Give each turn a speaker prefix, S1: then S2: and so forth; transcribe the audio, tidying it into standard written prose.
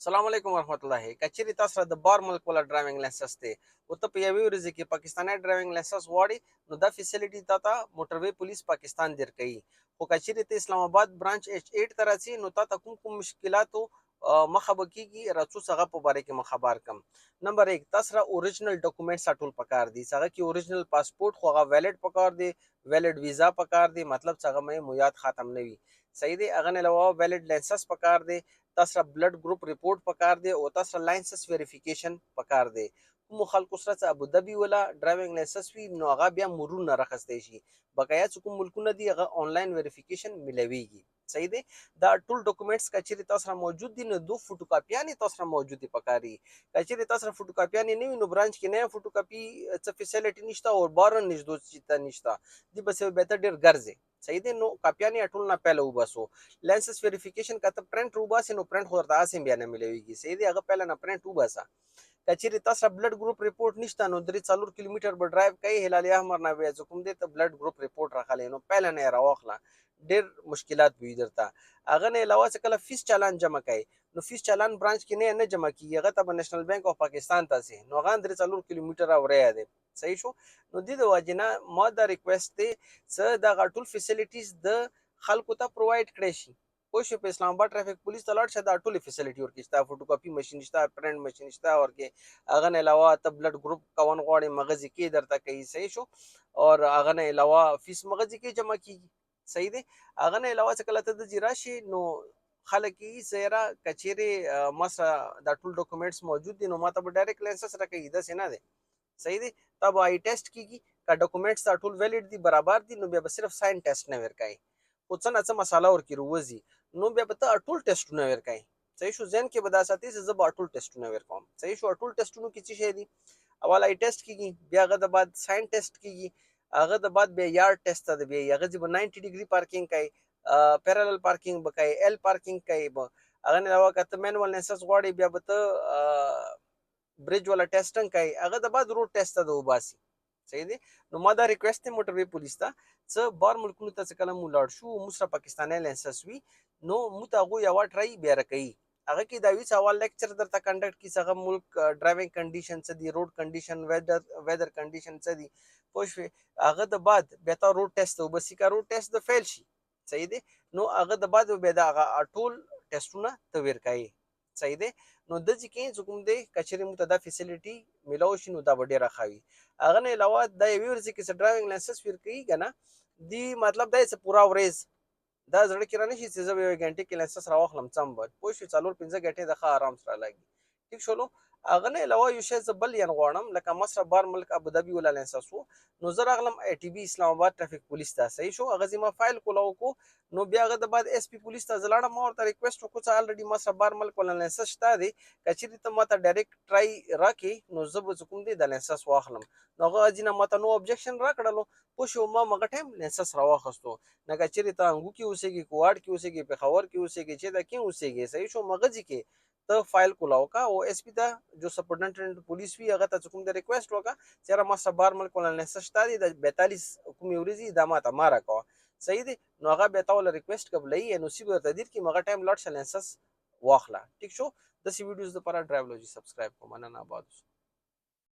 S1: السلام علیکم ورحمت الله. کچېرې تاسو سره د بار ملک ولا ډرایوینګ لایسنس دی او ته په یوې ورځې کې پاکستاني ډرایوینګ لایسنس غواړې نو دا فیسیلیټي تا ته موټروي پولیس پاکستان درکوي. خو کچېرې ته اسلام آباد برانچ H8 ته راځې نو تا ته کوم مشکلاتو مخه به کېږي راڅو څه هغه په باره کې مخبر کم. نمبر 1 تا سره اوریجنل ډاکومنټس ټول پکار دي. هغه کې اوریجنل پاسپورت خو هغه ویلډ پکار دی، ویلډ ویزا پکار دی، مطلب څه هغه مې مویاد ختم نه وي. صحیح دی. هغه نه علاوه ویلډ لایسنس پکار دی، تاسو سره بلډ ګروپ ریپورت پکار دی او تاسو سره لایسنس ویریفیکیشن پکار دی. کوم خلکو سره چې ابوظبي ولا ډرایوینګ لایسنس وي نو هغه بیا مرور نه راخستی شي. بقایا چې کوم ملکونه دي هغه آنلاین ویریفیکیشن ملويږي. صحیح دی. دا ټول ډاکومنټس کچېرې تاسو سره موجود دي نو دو فوټو کاپیانې تاسو سره موجود دي پکاري. کچېرې تاسو سره فوټو کاپیانې نه وي نو برانچ کې نه فوټو کاپي څه فیسیلیټي نشته او بارن نشدو چې نشته دی بس به ته ډیر ګرځي. صحیح دی. نو کاپیانې ټول نه پهله وباسو. لایسنس ویریفیکیشن کته پرنٹ وباسي نو پرنٹ خو ورته اسیم بیا نه ملويږي. صحیح دی. هغه پهله نه پرنٹ وباسه. کچېرې تاسو سره بلډ ګروپ ریپورت نشته نو 3-4 کیلومتر به ډرایو کوي هلال احمر نه بیا کوم دی ته بلډ ګروپ ریپورت راخلی نو پهله نه راوخله ډیر مشکلات وي درته. هغه نه علاوه چې کله فیس چالان جمع کوي نو فیس چالان برانچ کې نه جمع کیږي، هغه ته نېشنل بانک اف پاکستان ته سي نو هغه 3-4 کیلومتر اوریا دی. صحیح شو. نو د واجنه ما دا ریکوست دی چې دا غټول فیسیلیټیز د خلکو ته پرووایډ کړي شي. پوه شو. په اسلام آباد ټرافیک پولیس ته لاړ شه دا ټولې فیسیلیټي ورکړي شته، فوټو کاپي ماشین شته، پرنټ ماشین شته ورکې. هغه نه علاوه ته بلډ ګروپ کون غواړي مغزي کې درته کوي. صحیح شو. اور هغه نه علاوه فیس مغزي کې جمع کیږي. صحیح دی. هغه نه علاوه چې کله ته د راشي نو خلک یې سیرا کچېرې ما سره دا ټول ډاکومنټس موجود دي نو ما ته به ډایرکټ لایسنس راکوي داسې نه دی. صحیح دی. تا به آی ټیسټ کیږي که ډاکومنټس تا ټول ویلډ دي برابر دي نو بیا به صرف ساين ټیسټ نه ورکوي. خو څه نه څه مساله ورکې روزي نو بیا به ته ټول ټیسټونه ورکوي. صحیح شو. ذهن کې به دا ساتي چې زه به ټول ټیسټونه ورکوم. صحیح شو. ټول ټیسټونو کې څه شی دي؟ اول آی ټیسټ کیږي، بیا هغه د بعد ساين ټیسټ کیږي، هغه د بعد بیا یارډ ټیسټ ته دی بیا هغه چې به 90 ډیګري پارکینګ کوي، پیرالل پارکینګ به کوي، ایل پارکینګ کوي به. هغه نه علاوه که ته مینوال لایسنس غواړې بیا به ته برج والا ټیسټنګ کوي، هغه د بعد روډ ټیسټ ته وباسي. صحیح دی. نو ما دا ریکوست دی موټروي پولیس ته څه بار ملکونو ته چې کله مو لاړ شو موږ سره پاکستاني لایسنس وي نو موږ ته هغوی یوه ټرای بیا راکوي. هغه کې دا وي چې اول لیکچر درته کنډکټ کړي چې هغه ملک ډرایوینګ کنډیشن څه دي، روډ کنډیشن، ویدر کنډیشن څه دي. پوه شوې. هغه د بعد بیا تا روډ ټیسټ ته وباسي. که روډ ټیسټ د فیل شي صحیح دی نو هغه د بعد بیا د هغه ټول ټیسټونه ته ورکوي. صحیح دی. نو د ځکه چې کوم دی کچېرې موږ ته دا فیسیلیټي میلاو شي نو دا به ډېره ښه وي. هغه نه علاوه دا یوې ورځې کې چې ډرایوینګ لایسنس ورکوي که نه دی مطلب دا چې پوره ورځ دا زړه کې رانه شي چې زه به یوې ګنټې کې لایسنس راواخلم څم به پوه شوې 4-5 ګنټې د ښه آرام سره لګي. ټیک شولو. هغه نه علاوه یو شی زه بل یان غواړم لکه ما سره بار ملک ابوظبي ولا لایسنس و نو زه راغلم آی ټي بي اسلام آباد ټرافیک پولیس ته. صحیح شو. هغه زما فایل کولاو کو نو بیا هغه د بعد اس پی پولیس ته زه لاړم. ما ورته ریکوست وکړو چې الریډي ما سره بار ملک ولا لایسنس شته دی که چېرې ته ما ته ډایرکټ ټرای راکړې نو زه به چې کوم دی د لایسنس واخلم. نو هغه ځینه ما ته نو ابجکشن راکړلو. پوه شو. ما هغه ټایم لایسنس راواخیستو. نه که چېرې ته انګو کې اوسېږي، کوواټ کې اوسېږي، پېښور کې اوسېږي، چې دا کې اوسېږي. صحیح شو. مغزي کې ته فایل کولاو کا او اس پی ته جو سپرډنټنټ پولیس وي هغه ته کوم د ریکوست وکړه چې یاره ما سره بار ملک ولا لایسنس شته دی د 42 کومې ورځې دا ما ته ما راکوه. صحیح دی. نو هغه بیا تا ولا ریکوست قبلوي ان او سی به درته دیر کړي هغه ټایم لاړ شه لایسنس واخله. ټیک شو. داسې ویډیوز دپاره ډرایولوژي سبسکرایب کړه. مننه. آباد اوسه.